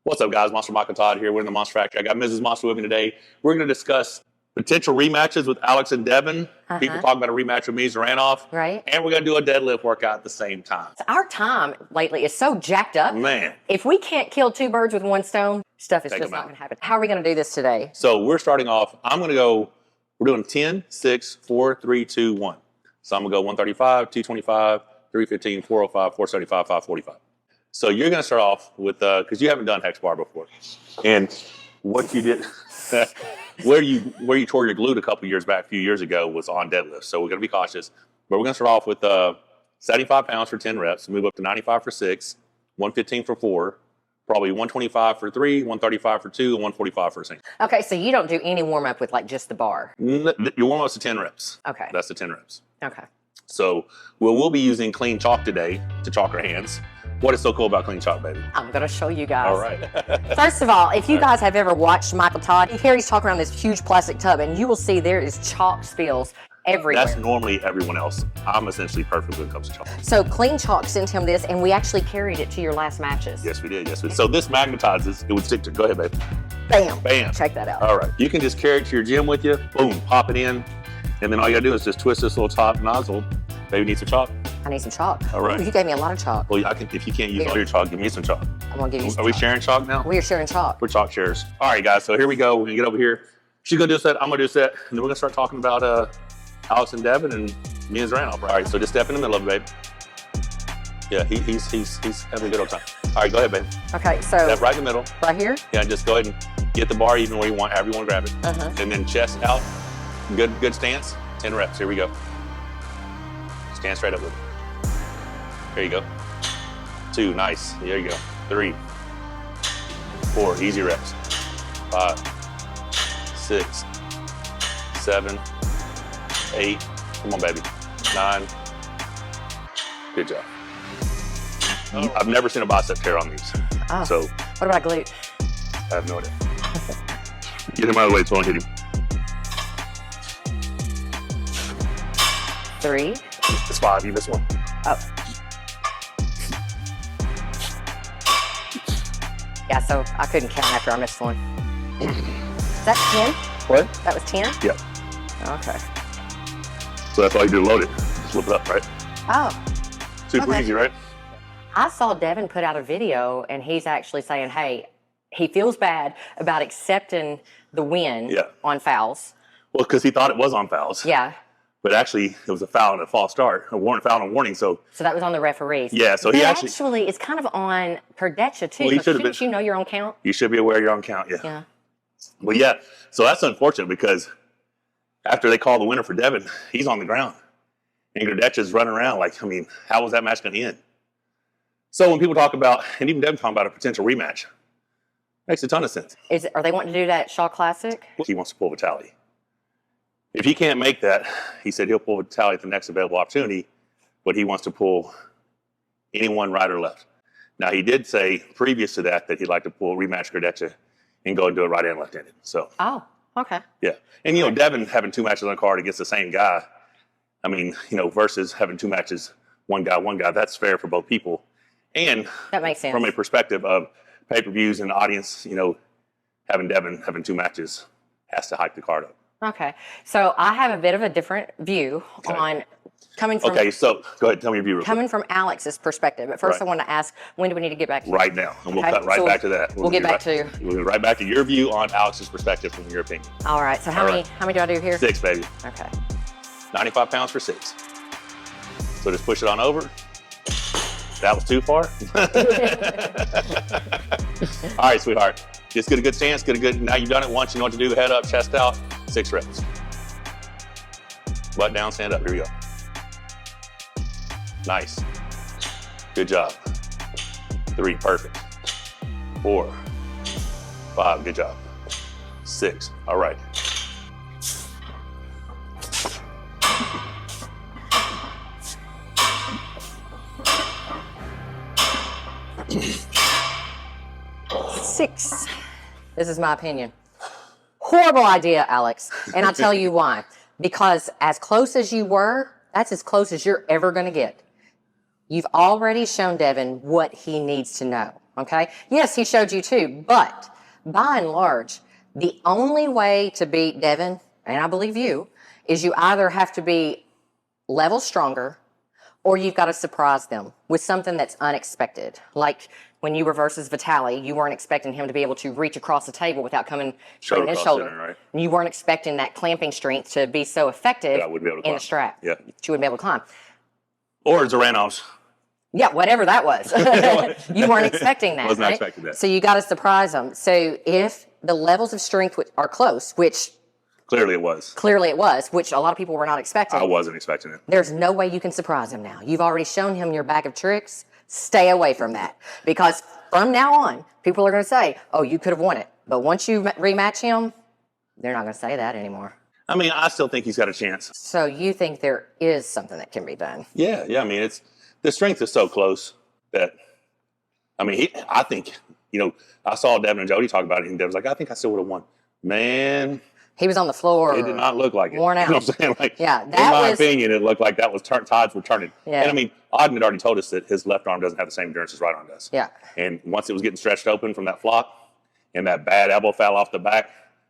What's up, guys? Monster Rebecca Todd here. We're in the Monster Factory. I got Mrs. Monster with me today. We're going to discuss potential rematches with Alex and Devon. People talk about a rematch with me, Dzeranov. Right. And we're going to do a deadlift workout at the same time. Our time lately is so jacked up. Man. If we can't kill two birds with one stone, stuff is just not going to happen. How are we going to do this today? So we're starting off. We're doing 10, 6, 4, 3, 2, 1. So I'm going to go 135, 225, 315, 405, 475, 545. So you're going to start off with, because you haven't done hex bar before. And what you did, where you tore your glute a few years ago was on deadlift. So we're going to be cautious. But we're going to start off with 75 pounds for 10 reps, move up to 95 for 6, 115 for 4, probably 125 for 3, 135 for 2, and 145 for 6. Okay, so you don't do any warm-up with like just the bar? Your warm-up's to 10 reps. Okay. That's the 10 reps. Okay. So we'll be using clean chalk today to chalk our hands. What is so cool about clean chalk, baby? I'm going to show you guys. All right. First of all, if you guys have ever watched Michael Todd, he carries chalk around this huge plastic tub, and you will see there is chalk spills everywhere. That's normally everyone else. I'm essentially perfect when it comes to chalk. So clean chalk sent him this, and we actually carried it to your last matches. Yes, we did. Yes, we did. So this magnetizes. It would stick to. Go ahead, baby. Bam. Bam. Check that out. All right. You can just carry it to your gym with you. Boom. Pop it in. And then all you got to do is just twist this little top nozzle. Baby needs some chalk. I need some chalk. All right. Ooh, you gave me a lot of chalk. Well, if you can't use all your chalk, give me some chalk. I'm going to give you some Are we chalk. sharing chalk now? We are sharing chalk. We're chalk sharers. All right, guys. So here we go. We're going to get over here. She's going to do a set. I'm going to do a set. And then we're going to start talking about Alex and Devon and me and Dzeranov. All right. So just step in the middle of it, babe. Yeah, he's having a good old time. All right, go ahead, babe. Okay, so Step right in the middle. right here? Yeah, just go ahead and get the bar even where you want, however you want to grab it. And then chest out. Good stance. 10 reps. Here we go. Stand straight up with it. There you go. 2, nice. There you go. 3, 4, easy reps. 5, 6, 7, 8. Come on, baby. 9. Good job. I've never seen a bicep tear on these. Oh. So What about glute? I have no idea. Get him out of the way so I don't hit him. 3. It's 5. You missed one. Oh. Yeah, so I couldn't count after I missed one. Is that 10? What? That was 10? Yep. Okay. So that's all you do to load it. Just flip it up, right? Oh. Super Okay. easy, right? I saw Devon put out a video, and he's actually saying, hey, he feels bad about accepting the win on fouls. Well, because he thought it was on fouls. Yeah. But actually, it was a foul and a false start, foul and a warning. So that was on the referees. Yeah, so but he actually it's kind of on Kurdecha too. Well, he so should have shouldn't you know your own count? You should be aware of your own count, yeah. Yeah. Well, yeah. So that's unfortunate because after they call the winner for Devon, he's on the ground. And Kurdecha's running around like, I mean, how was that match going to end? So when people talk about, and even Devon talking about a potential rematch, makes a ton of sense. Are they wanting to do that Shaw Classic? He wants to pull Vitaly. If he can't make that, he said he'll pull Vitaly at the next available opportunity, but he wants to pull anyone right or left. Now, he did say previous to that he'd like to pull rematch Kurdecha and go and do it right and left-handed. So. Oh, okay. Yeah. And, Devon having 2 matches on the card against the same guy, I mean, versus having 2 matches, one guy, that's fair for both people. And that makes sense. From a perspective of pay-per-views and audience, having Devon having 2 matches has to hype the card up. Okay. So I have a bit of a different view on coming from... Okay, so go ahead, tell me your view. Coming from Alex's perspective. But first I want to ask, when do we need to get back to right now? And we'll cut right back to that. We'll get back to... We'll get right back to your view on Alex's perspective from your opinion. All right. So how many do I do here? 6, baby. Okay. 95 pounds for 6. So just push it on over. That was too far. All right, sweetheart. Just get a good stance, now you've done it once, you know what to do, head up, chest out, 6 reps. Butt down, stand up, here we go. Nice. Good job. 3, perfect. 4, 5, good job. 6, all right. Six. This is my opinion. Horrible idea, Alex. And I'll tell you why. Because as close as you were, that's as close as you're ever going to get. You've already shown Devon what he needs to know. Okay. Yes, he showed you too, but by and large, the only way to beat Devon, and I believe you, is you either have to be level stronger or you've got to surprise them with something that's unexpected. Like when you were versus Vitaly, you weren't expecting him to be able to reach across the table without coming straight in his shoulder. Center, right? And you weren't expecting that clamping strength to be so effective in the strap. Yeah. That you wouldn't be able to climb. Or Dzeranov. Yeah, whatever that was. You weren't expecting that. Was not expecting that. So you got to surprise them. So if the levels of strength are close, which clearly it was, which a lot of people were not expecting. I wasn't expecting it. There's no way you can surprise him now. You've already shown him your bag of tricks. Stay away from that, because from now on, people are going to say, "Oh, you could have won it." But once you rematch him, they're not going to say that anymore. I mean, I still think he's got a chance. So you think there is something that can be done? Yeah. I mean, the strength is so close that, I mean, I think, I saw Devon and Jody talk about it, and Devon's like, I think I still would have won. Man. He was on the floor. It did not look like it. Worn out. You know what I'm saying? Like, yeah, in my opinion, it looked like that was tides were turning. Yeah. And I mean, Ogden had already told us that his left arm doesn't have the same endurance his right arm does. Yeah. And once it was getting stretched open from that flop, and that bad elbow foul off the back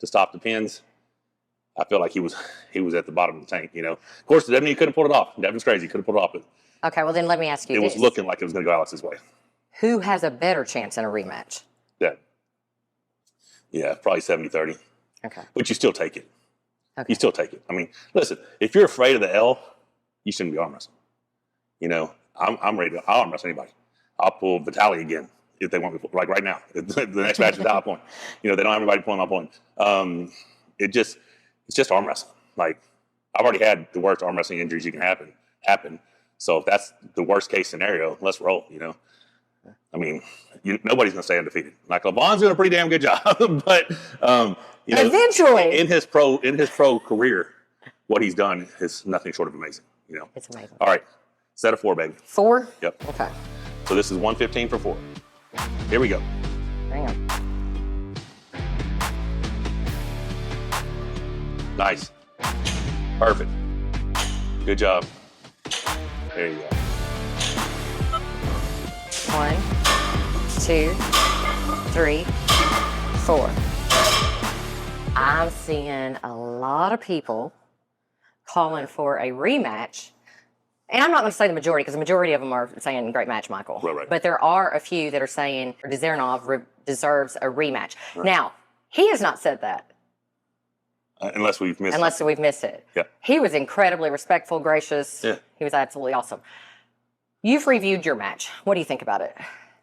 to stop the pins, I feel like he was at the bottom of the tank. Of course, Devon, he couldn't pull it off. Devon's crazy, he couldn't pull it off. But okay, well then let me ask you this. It was looking like it was going to go Alex's way. Who has a better chance in a rematch? Yeah, probably 70-30. Okay. But you still take it. Okay. You still take it. I mean, listen, if you're afraid of the L, you shouldn't be arm wrestling. I'm ready I'll arm wrestle anybody. I'll pull Vitaly again if they want me, like right now. The next match is Vitaly point. They don't have everybody pulling my point. It's just arm wrestling. Like, I've already had the worst arm wrestling injuries you can happen. So if that's the worst case scenario, let's roll, I mean, nobody's going to stay undefeated. Like, LeVon's doing a pretty damn good job, but eventually in his pro career, what he's done is nothing short of amazing. It's amazing. All right, set of 4, baby. 4? Yep. Okay. So this is 115 for 4. Here we go. Hang on. Nice. Perfect. Good job. There you go. 1, 2, 3, 4. I'm seeing a lot of people calling for a rematch. And I'm not going to say the majority, because the majority of them are saying great match, Michael. Right. But there are a few that are saying Dzeranov deserves a rematch. Right. Now, he has not said that. Unless we've missed it. Yeah. He was incredibly respectful, gracious. Yeah. He was absolutely awesome. You've reviewed your match. What do you think about it?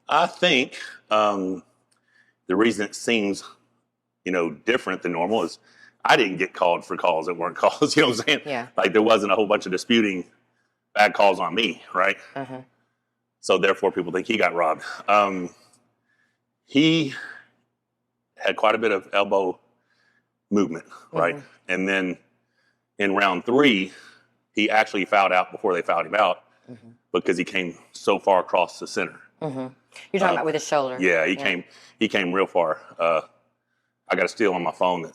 I think the reason it seems, different than normal is I didn't get called for calls that weren't calls. You know what I'm saying? Yeah. Like, there wasn't a whole bunch of disputing bad calls on me, right? Uh-huh. So therefore, people think he got robbed. He had quite a bit of elbow movement, right? Mm-hmm. And then in round 3, he actually fouled out before they fouled him out, mm-hmm. because he came so far across the center. Mm-hmm. You're talking about with his shoulder. Yeah, he came real far. I got a steal on my phone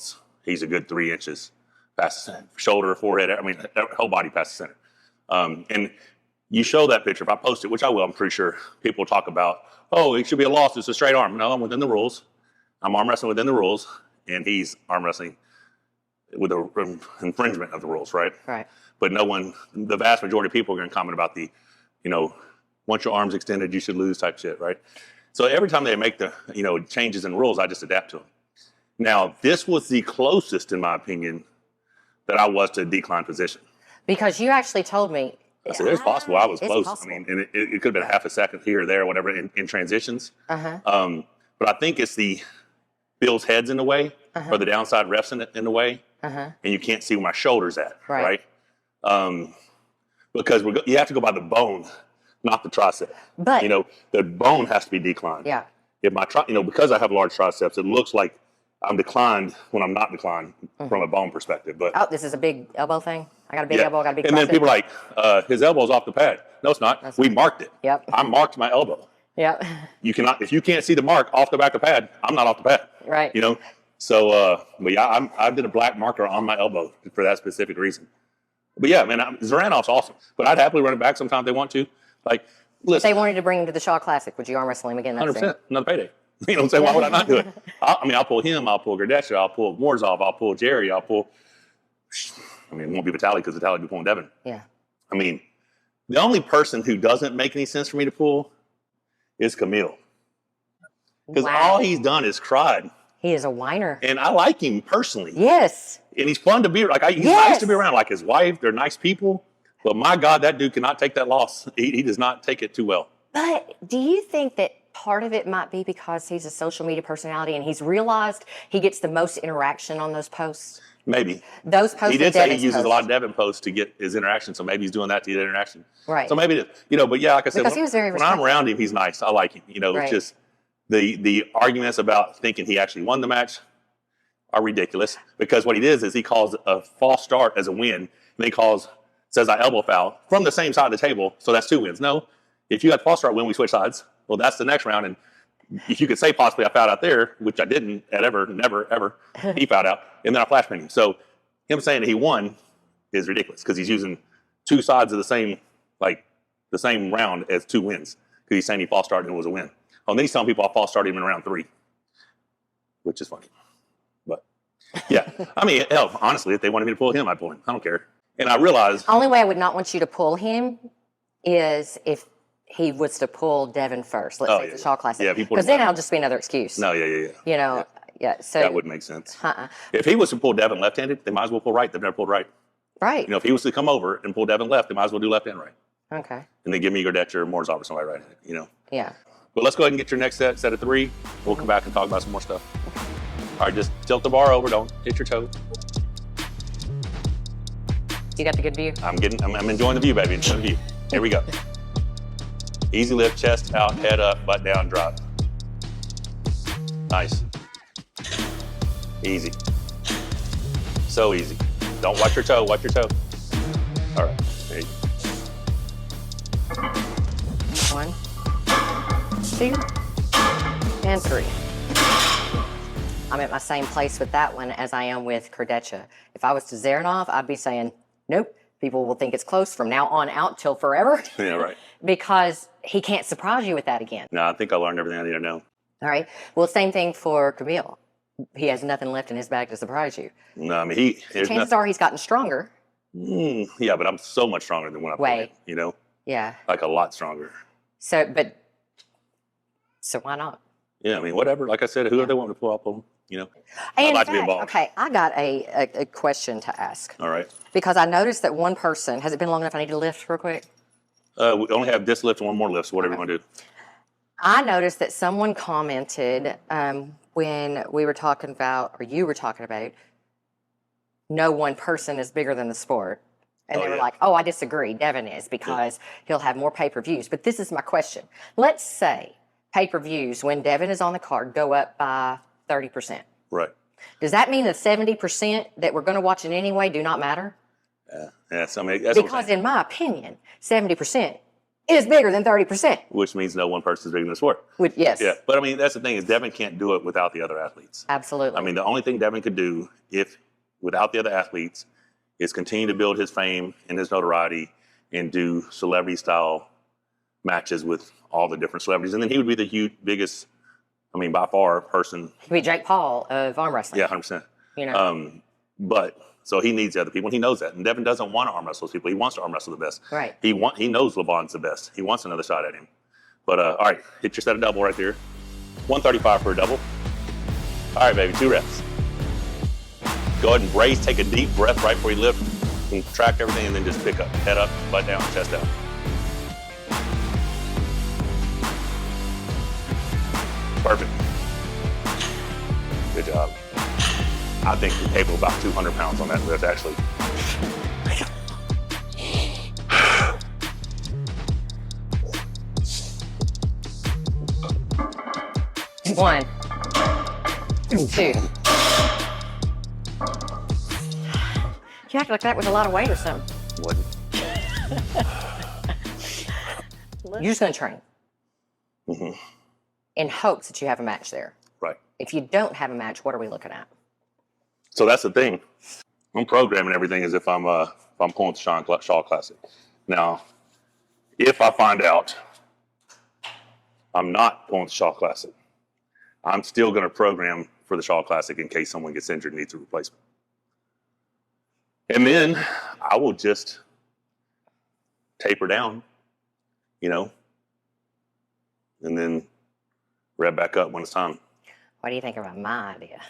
he's a good 3 inches past the center. Shoulder, forehead, whole body past the center. And you show that picture, if I post it, which I will, I'm pretty sure people talk about, oh, it should be a loss, it's a straight arm. No, I'm within the rules. I'm arm wrestling within the rules, and he's arm wrestling with an infringement of the rules, right? Right. But the vast majority of people are going to comment about the, once your arm's extended, you should lose type shit, right? So every time they make the, changes in rules, I just adapt to them. Now, this was the closest, in my opinion, that I was to a decline position. Because you actually told me. I said, it's possible I was close. Possible. I mean, and it could have been half a second here or there, or whatever, in transitions. Uh-huh. But I think it's the Bill's head's in the way, uh-huh. or the downside ref's in the way, uh-huh. and you can't see where my shoulder's at, right? Because you have to go by the bone, not the tricep. But the bone has to be declined. Yeah. If my because I have large triceps, it looks like I'm declined when I'm not declined, mm-hmm. from a bone perspective. But this is a big elbow thing. I got a big elbow. I got a big. And tricep. then people are like, his elbow's off the pad. No, it's not. We marked it. Yep. I marked my elbow. Yep. You cannot, if you can't see the mark off the back of the pad, I'm not off the pad. Right. So, but yeah, I did a black marker on my elbow for that specific reason. But yeah, man, Dzeраnov's awesome. But I'd happily run it back sometimes if they want to. Like, If they wanted to bring him to the Shaw Classic, would you arm wrestle him again? 100%. Another payday. You know what I'm saying? Why would I not do it? I'll pull him. I'll pull Kurdecha. I'll pull Morzov. I'll pull Jerry. It won't be Vitaly because Vitaly will be pulling Devon. Yeah. I mean, the only person who doesn't make any sense for me to pull is Camille. Because all he's done is cried. He is a whiner. And I like him personally. Yes. And he's fun to be like. He's nice to be around. Like his wife, they're nice people. But my God, that dude cannot take that loss. He does not take it too well. But do you think that part of it might be because he's a social media personality and he's realized he gets the most interaction on those posts? Maybe. Those posts. He did say he uses a lot of Devon posts to get his interaction, so maybe he's doing that to get interaction. Right. So maybe it is. But yeah, like I said, because he was very when I'm around him, he's nice. I like him. It's just the arguments about thinking he actually won the match are ridiculous because what he did is he calls a false start as a win, and then he says I elbow foul from the same side of the table, so that's 2 wins. No, if you had false start win, we switch sides. Well, that's the next round, and if you could say possibly I fouled out there, which I didn't never, ever, he fouled out, and then I flash pin him. So him saying that he won is ridiculous because he's using 2 sides of the same round as 2 wins because he's saying he false started and it was a win. Oh, and then he's telling people I false started him in round 3, which is funny. But yeah, I mean, hell, honestly, if they wanted me to pull him, I'd pull him. I don't care. And I realized the only way I would not want you to pull him is if he was to pull Devon first. Let's say the Shaw Classic. Yeah, because then it'll just be another excuse. No, yeah. So that wouldn't make sense. If he was to pull Devon left-handed, they might as well pull right. They've never pulled right. Right. If he was to come over and pull Devon left, they might as well do left and right. Okay. And then give me Kurdecha or Morzov or somebody right-handed. Yeah. But let's go ahead and get your next set of 3. We'll come back and talk about some more stuff. All right, just tilt the bar over. Don't hit your toe. You got the good view? I'm enjoying the view, baby. Enjoying the view. Here we go. Easy lift, chest out, head up, butt down, drop. Nice. Easy. So easy. Don't watch your toe. Watch your toe. All right. There you go. 1, 2, and 3. I'm at my same place with that one as I am with Kurdecha. If I was to Dzeranov, I'd be saying, nope, people will think it's close from now on out till forever. Yeah, right. Because he can't surprise you with that again. No, I think I learned everything I need to know. All right. Well, same thing for Camille. He has nothing left in his bag to surprise you. No, I mean, chances are he's gotten stronger. Yeah, but I'm so much stronger than when I played, Yeah. Like a lot stronger. So why not? Yeah, I mean, whatever. Like I said, whoever they want to pull, I'll pull them. I'd like to be involved. Okay, I got a question to ask. All right. Because I noticed that one person, has it been long enough I need to lift real quick? We only have this lift and one more lift, so whatever you want to do. I noticed that someone commented when we were talking about, or you were talking about, no one person is bigger than the sport. And they were like, I disagree. Devon is because he'll have more pay-per-views. But this is my question. Let's say pay-per-views, when Devon is on the card, go up by 30%. Right. Does that mean the 70% that we're going to watch it anyway do not matter? That's because in my opinion, 70% is bigger than 30%. Which means no one person is bigger than the sport. Yes. Yeah, but I mean, that's the thing is Devon can't do it without the other athletes. Absolutely. I mean, the only thing Devon could do without the other athletes is continue to build his fame and his notoriety and do celebrity-style matches with all the different celebrities. And then he would be the biggest, by far, person. He'd be Jake Paul of arm wrestling. Yeah, 100%. So he needs the other people, and he knows that. And Devon doesn't want to arm wrestle those people. He wants to arm wrestle the best. Right. He knows LeVon's the best. He wants another shot at him. But, all right, hit your set of double right there. 135 for a double. All right, baby, 2 reps. Go ahead and brace, take a deep breath right before you lift, contract everything, and then just pick up. Head up, butt down, chest out. Perfect. Good job. I think you're capable of about 200 pounds on that lift, actually. 1, 2. You act like that was a lot of weight or something. Wasn't. You're just going to train. Mm-hmm. In hopes that you have a match there. Right. If you don't have a match, what are we looking at? So that's the thing. I'm programming everything as if I'm pulling the Shaw Classic. Now, if I find out I'm not going to Shaw Classic. I'm still going to program for the Shaw Classic in case someone gets injured and needs a replacement. And then I will just taper down, you know, and then rev back up when it's time. What do you think about my idea?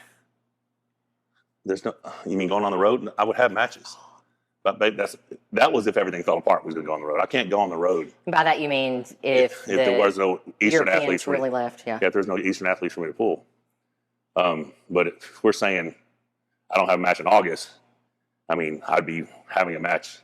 There's no, you mean going on the road? I would have matches. But babe, that was if everything fell apart, we was going to go on the road. I can't go on the road. By that you mean if there was no Eastern Europeans athletes really left, yeah. Yeah, if there's no Eastern athletes for me to pull. But if we're saying I don't have a match in August, I mean, I'd be having a match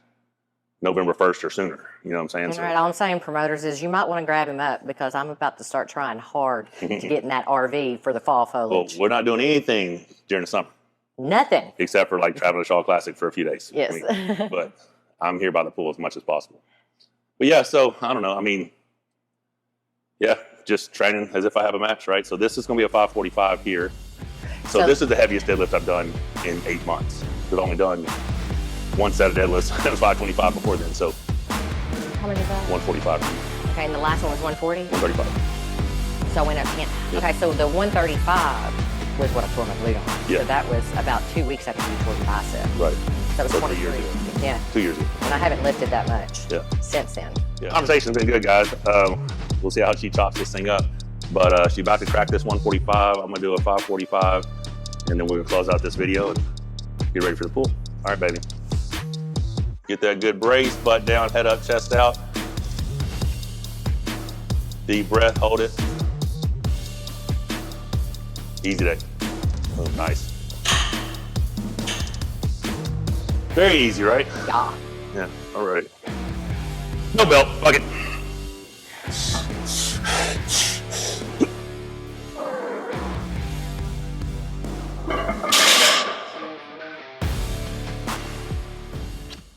November 1st or sooner. You know what I'm saying? All right, all I'm saying, promoters, is you might want to grab him up because I'm about to start trying hard to get in that RV for the fall foliage. Well, we're not doing anything during the summer. Nothing. Except for like traveling to Shaw Classic for a few days. Yes. I mean, but I'm here by the pool as much as possible. But yeah, so I don't know. I mean, yeah, just training as if I have a match, right? So this is going to be a 545 here. So this is the heaviest deadlift I've done in 8 months. I've only done one set of deadlifts. It was 525 before then. So how many is that? 145. Okay, and the last one was 140? 135. So I went up 10. Yeah. Okay, so the 135 was what I tore my glute on. Yeah. So that was about 2 weeks after you tore your bicep. Right. That was so 23. 2 years ago. Yeah. 2 years ago. And I haven't lifted that much since then. Yeah. Conversation's been good, guys. We'll see how she chops this thing up. But she's about to crack this 145. I'm going to do a 545. And then we're going to close out this video and get ready for the pool. All right, baby. Get that good brace, butt down, head up, chest out. Deep breath, hold it. Easy day. Oh, nice. Very easy, right? Yeah. Yeah, all right. No belt, fuck it.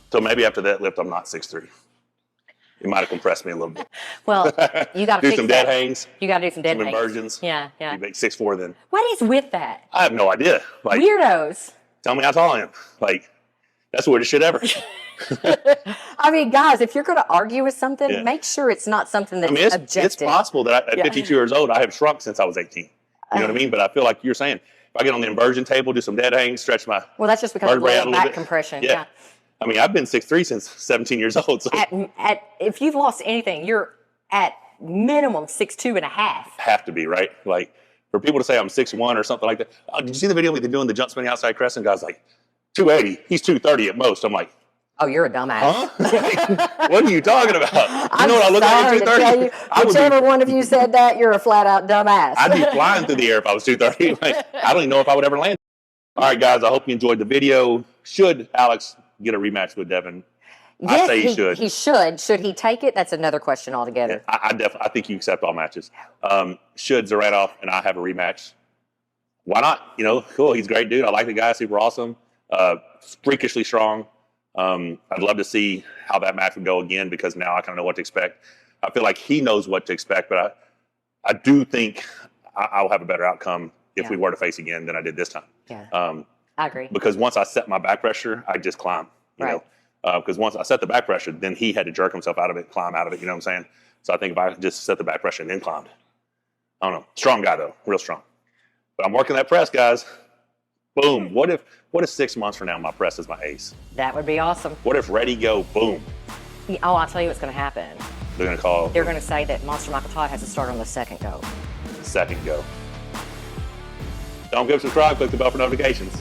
So maybe after that lift, I'm not 6'3". It might have compressed me a little bit. Well, you got to do fix some that. dead hangs. You got to do some dead some hangs. inversions. Yeah, yeah. You make 6'4" then. What is with that? I have no idea. Like, weirdos. Tell me how tall I am. Like, that's the weirdest shit ever. I mean, guys, if you're going to argue with something, make sure it's not something that's objective. It's possible that at 52 years old, I have shrunk since I was 18. You know what I mean? But I feel like you're saying, if I get on the inversion table, do some dead hangs, stretch my well, that's just because of vertebrae out a little back bit. compression. Yeah. I mean, I've been 6'3" since 17 years old. So. If you've lost anything, you're at minimum 6'2" and a half. Have to be, right? Like, for people to say I'm 6'1" or something like that. Oh, did you see the video we did doing the jump spinning outside crescent? Guy's like, 280. He's 230 at most. I'm like, oh, you're a dumbass. Huh? What are you talking about? You know what I look like at 230? Whichever one of you said that, you're a flat out dumbass. I'd be flying through the air if I was 230. Like, I don't even know if I would ever land. All right, guys, I hope you enjoyed the video. Should Alex get a rematch with Devon? Yes, I say he should. He should. Should he take it? That's another question altogether. Yeah, I think you accept all matches. Should Dzeranov and I have a rematch? Why not? You know, cool. He's a great dude. I like the guy. Super awesome. Freakishly strong. I'd love to see how that match would go again because now I kind of know what to expect. I feel like he knows what to expect, but I do think I'll have a better outcome if we were to face again than I did this time. Yeah, I agree. Because once I set my back pressure, I just climb. You know, because once I set the back pressure, then he had to jerk himself out of it, climb out of it. You know what I'm saying? So I think if I just set the back pressure and then climbed, I don't know. Strong guy though, real strong. But I'm working that press, guys. Boom. What if 6 months from now my press is my ace? That would be awesome. What if ready, go, boom? Oh, I'll tell you what's going to happen. They're going to call. They're going to say that Monster Michael Todd has to start on the second go. Second go. Don't forget to subscribe. Click the bell for notifications.